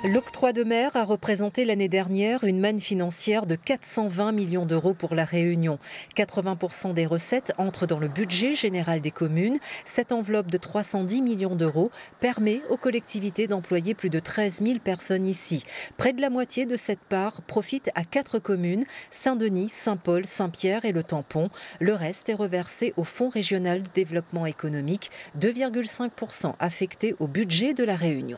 L'octroi de mer a représenté l'année dernière une manne financière de 420 millions d'euros pour la Réunion. 80% des recettes entrent dans le budget général des communes. Cette enveloppe de 310 millions d'euros permet aux collectivités d'employer plus de 13 000 personnes ici. Près de la moitié de cette part profite à 4 communes, Saint-Denis, Saint-Paul, Saint-Pierre et le Tampon. Le reste est reversé au Fonds régional de développement économique, 2,5% affectés au budget de la Réunion.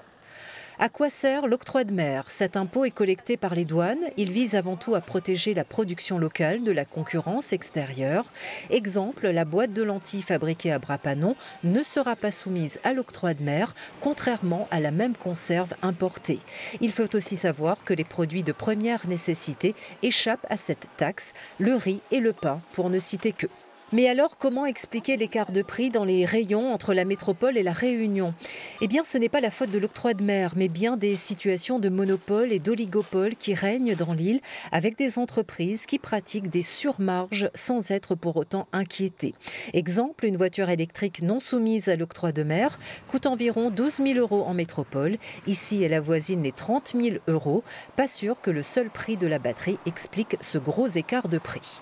À quoi sert l'octroi de mer? Cet impôt est collecté par les douanes. Il vise avant tout à protéger la production locale de la concurrence extérieure. Exemple, la boîte de lentilles fabriquée à Brapanon ne sera pas soumise à l'octroi de mer, contrairement à la même conserve importée. Il faut aussi savoir que les produits de première nécessité échappent à cette taxe, le riz et le pain, pour ne citer que. Mais alors, comment expliquer l'écart de prix dans les rayons entre la métropole et la Réunion? Eh bien, ce n'est pas la faute de l'octroi de mer, mais bien des situations de monopole et d'oligopole qui règnent dans l'île, avec des entreprises qui pratiquent des surmarges sans être pour autant inquiétées. Exemple, une voiture électrique non soumise à l'octroi de mer coûte environ 12 000 euros en métropole. Ici, elle avoisine les 30 000 euros. Pas sûr que le seul prix de la batterie explique ce gros écart de prix.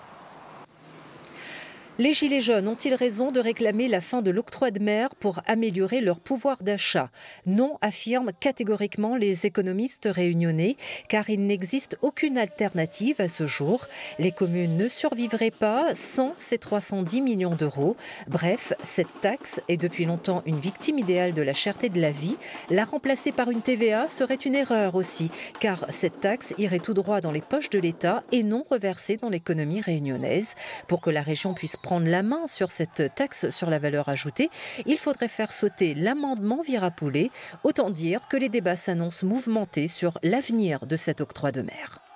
Les Gilets jaunes ont-ils raison de réclamer la fin de l'octroi de mer pour améliorer leur pouvoir d'achat? Non, affirment catégoriquement les économistes réunionnais, car il n'existe aucune alternative à ce jour. Les communes ne survivraient pas sans ces 310 millions d'euros. Bref, cette taxe est depuis longtemps une victime idéale de la cherté de la vie. La remplacer par une TVA serait une erreur aussi, car cette taxe irait tout droit dans les poches de l'État et non reversée dans l'économie réunionnaise. Pour que la région puisse prendre la main sur cette taxe sur la valeur ajoutée, il faudrait faire sauter l'amendement Virapoulet. Autant dire que les débats s'annoncent mouvementés sur l'avenir de cet octroi de mer.